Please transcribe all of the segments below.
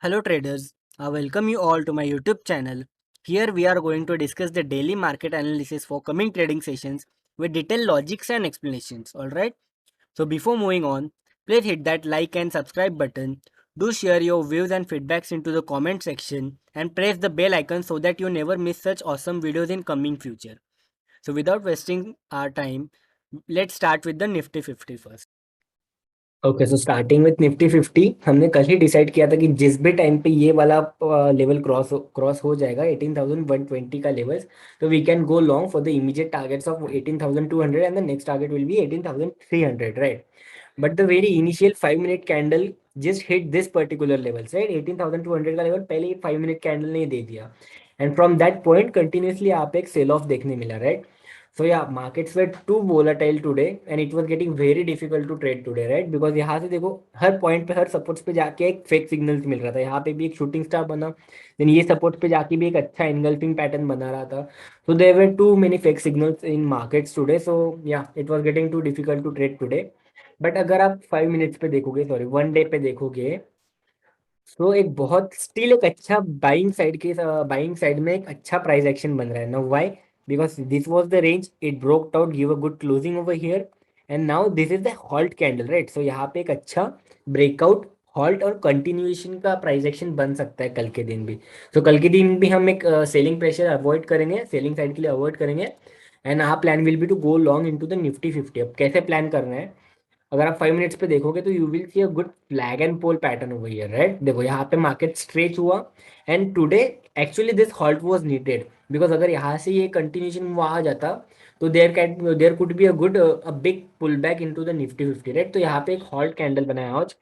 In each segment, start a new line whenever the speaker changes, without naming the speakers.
Hello traders, I welcome you all to my YouTube channel. Here we are going to discuss the daily market analysis for coming trading sessions with detailed logics and explanations. Alright, so before moving on, please hit that like and subscribe button. Do share your views and feedbacks into the comment section and press the bell icon so that you never miss such awesome videos in coming future. So without wasting our time, let's start with the Nifty 50 first.
Okay so starting with Nifty 50 हमने कल ही decide किया था कि जिस भी time पे ये वाला लेवल क्रॉस हो जाएगा 18,120 का लेवल्स, तो we can go long for the immediate targets of 18,200 and the next target will be 18,300, right? But the very initial 5 minute candle just hit this particular level, right? 18,200 का level पहले ही 5 minute candle ने दे दिया and from that point continuously आप एक cell of देखने मिला, right? So yeah, markets were too volatile today and it was getting very difficult to trade today, right? Because यहाँ से देखो हर पॉइंट पे हर सपोर्ट्स पे जाके एक फेक सिग्नल्स मिल रहा था। यहाँ पे भी एक शूटिंग स्टार बना, देन ये सपोर्ट पे जाके भी एक अच्छा एनगल्फिंग पैटर्न बना रहा था। So there were too many fake signals in markets today, so yeah it was getting too difficult to trade today. But अगर आप 5 मिनट्स पे देखोगे, सॉरी 1 डे पे देखोगे, तो एक बहुत स्टिल एक अच्छा बाइंग साइड में एक अच्छा प्राइस एक्शन बन रहा है। Now why? Because this was the range, it broke out, give a good closing over here and now this is the halt candle, right? So यहाँ पे एक अच्छा ब्रेकआउट, हॉल्ट और कंटिन्यूएशन का प्राइस एक्शन बन सकता है कल के दिन भी। तो कल के दिन भी हम एक सेलिंग प्रेशर अवॉइड करेंगे, सेलिंग साइड के लिए अवॉइड करेंगे and our plan will be to go long into the Nifty 50। अब कैसे प्लान करना है? अगर आप 5 मिनट्स पे देखोगे तो you will see a good flag and pole pattern over here, right? देखो यहाँ पे मार्केट स्ट्रेच हुआ and today actually this halt was needed, because अगर यहाँ से ये कंटिन्यूशन वहाँ आ जाता तो there could be a good a big pull back into the Nifty 50, right? तो यहाँ पे एक हॉल्ट कैंडल बनाया आज।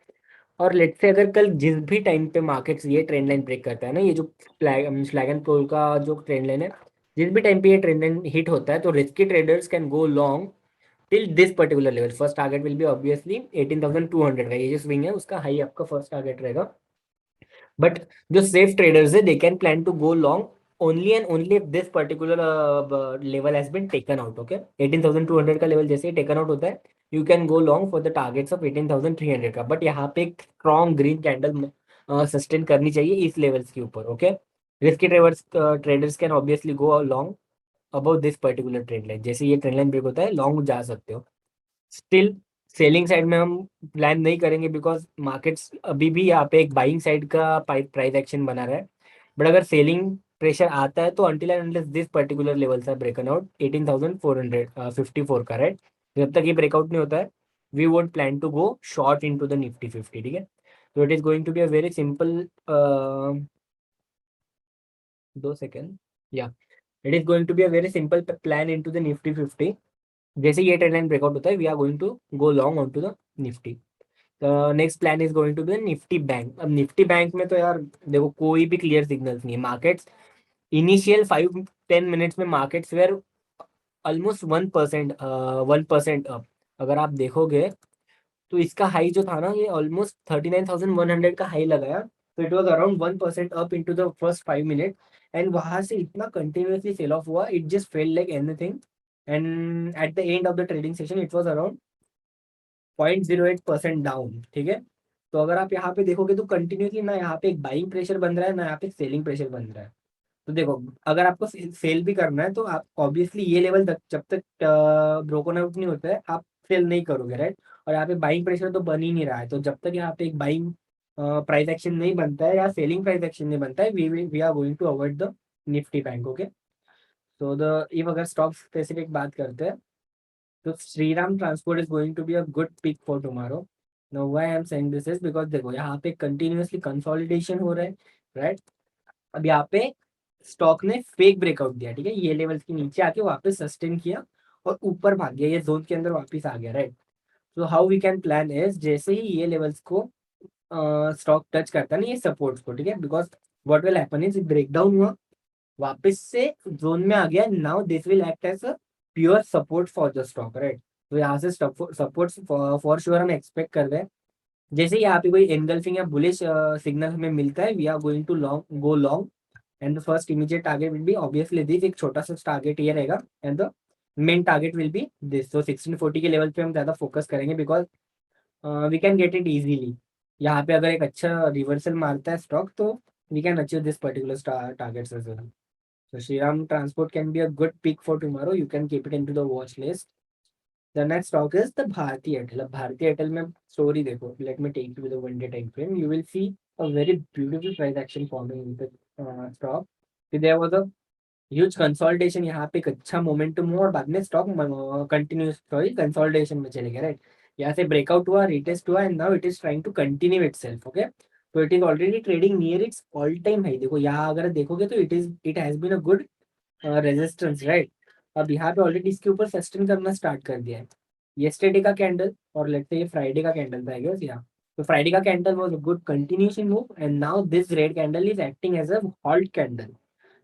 और लेट्स से अगर कल जिस भी टाइम पे मार्केट्स ये ट्रेंड लाइन ब्रेक करता है ना, ये जो फ्लैग एंड पोल का जो ट्रेंड लाइन है, जिस भी टाइम पे ये ट्रेंड लाइन हिट होता है तो risky traders can go long till this particular level. First target will be obviously 18,200 का, ये जो स्विंग है उसका हाई आपका फर्स्ट टारगेट रहेगा। बट जो सेफ ट्रेडर्स है they can plan to go long only and only if this particular level has been taken out. Okay, 18,200 का लेवल जैसे ही टेकन आउट होता है you can go long for the targets of 18,300 का। But यहाँ पे एक स्ट्रॉन्ग ग्रीन कैंडल सस्टेन करनी चाहिए इस लेवल्स के ऊपर। Okay, risky traders can obviously go long about this particular trend line. जैसे ये ट्रेंड लाइन ब्रेक होता है लॉन्ग जा सकते हो। स्टिल सेलिंग साइड में हम प्लान नहीं करेंगे बिकॉज मार्केट्स अभी भी यहाँ पे एक बाइंग साइड का प्राइस एक्शन बना रहा है। बट अगर सेलिंग प्रेशर आता है तो until and unless this particular levels are broken out 18,454 का, राइट? जब तक ये ब्रेकआउट नहीं होता है we won't plan to go short into the Nifty 50, ठीक है? तो it is going to be a very simple, 2 second, yeah it is going to be a very simple plan into the Nifty 50। जैसे ये ट्रेंड लाइन ब्रेकआउट होता है we are going to go long on to the Nifty. Next plan is going to be Nifty bank. अब Nifty bank में तो यार देखो कोई भी क्लियर सिग्नल्स नहीं है। मार्केट्स इनिशियल 5-10 मिनट्स में मार्केट्स वेयर ऑलमोस्ट 1%, 1% अप। अगर आप देखोगे तो इसका हाई जो था ना, ये ऑलमोस्ट 39,100 का हाई लगाया, तो it was around 1% up into the first 5 minute and वहां से इतना कंटिन्यूसली सेल ऑफ हुआ, it just fell like anything and at the end of the trading session it was around 0.08% down, ठीक है? तो अगर आप यहाँ पे देखोगे तो कंटिन्यूसली ना यहाँ पे एक बाइंग प्रेशर बन रहा है ना यहाँ पे सेलिंग प्रेशर बन रहा है। तो देखो अगर आपको सेल भी करना है तो आप ऑब्वियसली ये लेवल तक जब तक ब्रोकन आउट नहीं होता है आप सेल नहीं करोगे, राइट? और यहाँ पे बाइंग प्रेशर तो बन ही नहीं रहा है, तो जब तक यहाँ पे एक बाइंग प्राइस एक्शन नहीं बनता है या सेलिंग प्राइस एक्शन नहीं बनता है we are going to avoid the Nifty bank. Okay, तो द इफ अगर स्टॉक स्पेसिफिक बात करते हैं तो Shriram transport is going to be a good pick for tomorrow. Now why I am saying this is because देखो यहाँ पे continuously consolidation हो रहा है, राइट? अब यहाँ पे स्टॉक ने फेक ब्रेकआउट दिया, ठीक है? ये लेवल्स के नीचे आके वापस सस्टेन किया और ऊपर भाग गया, ये जोन के अंदर वापस आ गया, राइट? तो how we can plan is जैसे ही ये लेवल्स को स्टॉक टच करता है ना ये सपोर्ट्स को, ठीक है? Because what will happen is breakdown हुआ, वापस से जोन में आ गया, now this will act as a pure support for the stock, right? तो यहाँ से सपोर्ट फॉर श्योर हम एक्सपेक्ट कर रहे हैं। जैसे यहाँ पे कोई एनगल्फिंग या बुलिश सिग्नल हमें मिलता है we are going to long go long and the first immediate target will be obviously this, एक छोटा सा टारगेट ये रहेगा and the main target will be this. तो 1640 के लेवल पे हम ज्यादा फोकस करेंगे because we can get it easily. यहाँ पे अगर एक अच्छा रिवर्सल मारता है स्टॉक तो we can achieve this particular targets as well. So Shriram Transport can be a good pick for tomorrow. You can keep it into the watch list. The next stock is the Bharti Airtel. अब Bharti Airtel में story देखो. Let me take you to the one day time frame. You will see a very beautiful price action forming in the stock. So there was a huge consolidation, यहाँ पे एक अच्छा momentum हुआ और बाद में स्टॉक कंटिन्यूस सॉरी कंसोलिडेशन में चले गए, राइट. यहाँ से ब्रेकआउट हुआ, रिटेस्ट हुआ and now it is trying to continue itself. Okay, तो it is already trading near its all time high. देखो यहाँ अगर देखोगे तो it has been a good resistance, right. अब यहाँ पे ऑलरेडी इसके ऊपर सस्टेन करना स्टार्ट कर दिया है. येस्टरडे का कैंडल और लेट्स से ये फ्राइडे का कैंडल था, आई गेस. यहाँ तो फ्राइडे का candle was a good continuation move and now this red candle is acting as a halt candle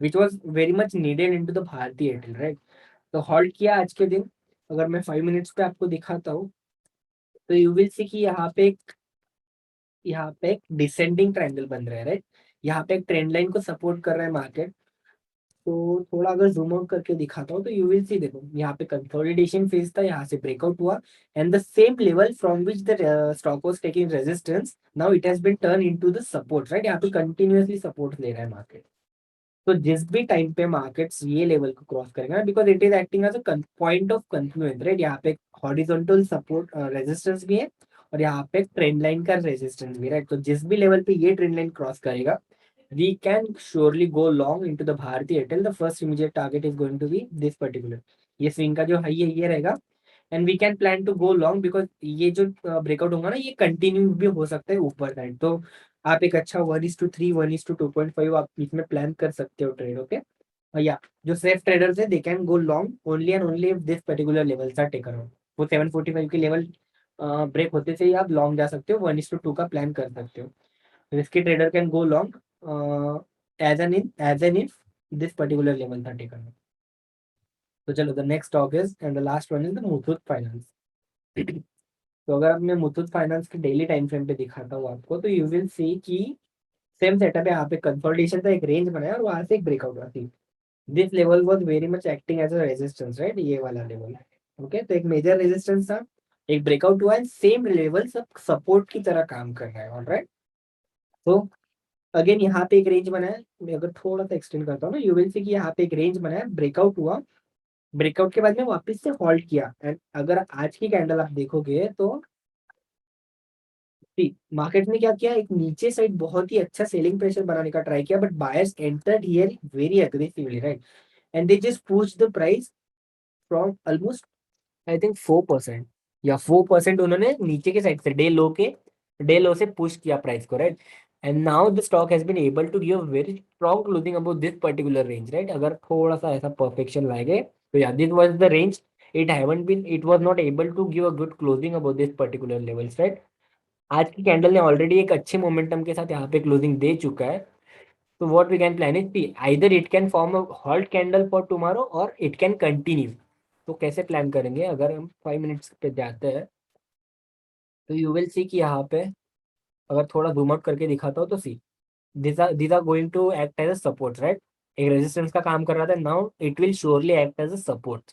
which was very much needed into the Bharti Airtel, right? तो halt किया आज के दिन. अगर मैं 5 मिनट्स पे आपको दिखाता हूँ तो यू विल सी कि यहाँ पे एक डिसेंडिंग ट्रायंगल बन रहा है, राइट. यहाँ पे एक ट्रेंड लाइन को सपोर्ट कर रहा है मार्केट. तो थोड़ा अगर जूम आउट करके दिखाता हूँ तो यू विल सी, देखो यहाँ पे कंसोलिडेशन फेज था, यहाँ से ब्रेकआउट हुआ and the same level from which the stock was taking resistance, now it has been turn into the support, right. यहाँ पे कंटिन्यूअसली सपोर्ट ले रहा है मार्केट. तो जिस भी टाइम पे मार्केट्स ये लेवल को क्रॉस करेगा, because it is acting as a point of confluence, right. यहाँ पे हॉरिजॉन्टल सपोर्ट रेजिस्टेंस भी है और यहाँ पे ट्रेंड लाइन का रेजिस्टेंस भी, राइट. तो जिस भी लेवल पे ये ट्रेंड लाइन क्रॉस करेगा we can surely go long into the Bharti Airtel. The first immediate target is going to be this particular, ये स्विंग का जो हाई है ये रहेगा and we can plan to go long because ये जो ब्रेकआउट होगा ना ये कंटिन्यू भी हो सकता है ऊपर साइड. तो आप एक अच्छा 1:3 1:2.5 आप इसमें प्लान कर सकते हो ट्रेड. ओके, या जो सेफ ट्रेडर्स है they can go long only and only if this particular levels are taken on. वो 745 के लेवल ब्रेक होते से ही आप लॉन्ग जा सकते हो, 1:2 का प्लान कर सकते हो. Risky trader can go long as an if this particular levels are taken on. तो चलो the next stock is and the last one is the Muthoot finance. तो अगर अब मैं मुथूट फाइनेंस के डेली टाइम फ्रेम पे दिखाता हूँ आपको तो यू विल सी कि सेम सेटअप है. यहाँ पे कंसोलिडेशन था, एक रेंज बनाया और वहां से एक ब्रेकआउट हुआ थी. This level was very much acting as a resistance, right. ये वाला लेवल, ओके. तो एक मेजर रेजिस्टेंस था, एक ब्रेकआउट हुआ है, सेम लेवल सब सपोर्ट की तरह काम कर रहा है, ऑलराइट. तो अगेन यहाँ पे एक रेंज बना है. मैं अगर थोड़ा सा एक्सटेंड करता हूँ ना यू विल सी कि यहाँ पे एक रेंज बना है, ब्रेकआउट हुआ, ब्रेकआउट के बाद में वापस से हॉल्ट किया एंड अगर आज की कैंडल आप देखोगे तो मार्केट ने क्या किया, एक नीचे साइड बहुत ही अच्छा सेलिंग प्रेशर बनाने का ट्राई किया but buyers entered here very aggressively, right. And they just push the price from almost I think 4% या 4% उन्होंने नीचे के साइड से डे लो से पुश किया प्राइस को, right. And now the stock has been able to give very strong closing about this particular range, right. अगर थोड़ा सा ऐसा परफेक्शन लाएंगे तो या this was the range, it was not able to give a good closing about this particular levels, right. आज की candle ने ऑलरेडी एक अच्छे मोमेंटम के साथ यहाँ पे क्लोजिंग दे चुका है. तो what we can plan is either it can form a halt candle for tomorrow और इट कैन कंटिन्यू. तो कैसे प्लान करेंगे, अगर हम 5 मिनट्स पे जाते हैं तो यू विल सी कि यहाँ पे अगर थोड़ा जूम आउट करके दिखाता हूँ तो सी these are going to act as a support, right. एक रेजिस्टेंस का काम कर रहा था, now it will surely act as a support.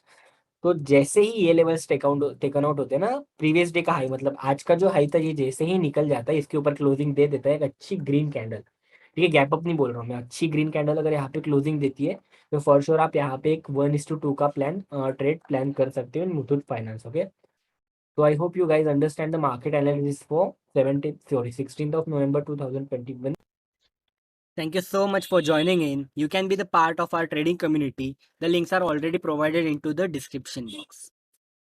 तो जैसे ही ये लेवल्स टेकन आउट होते हैं ना, प्रीवियस डे का हाई मतलब आज का जो हाई था ये जैसे ही निकल जाता है इसके ऊपर क्लोजिंग दे देता है एक अच्छी ग्रीन कैंडल. ठीक है, गैप अप नहीं बोल रहा हूँ मैं, अच्छी ग्रीन कैंडल अगर यहाँ पे क्लोजिंग देती है तो फॉर श्योर आप यहाँ पे एक 1:2 का ट्रेड प्लान कर सकते हो इन मुथूट फाइनेंस. ओके, तो I hope you guys understand the market analysis for 16th of November 2021.
Thank you so much for joining in. You can be the part of our trading community. The links are already provided into the description box.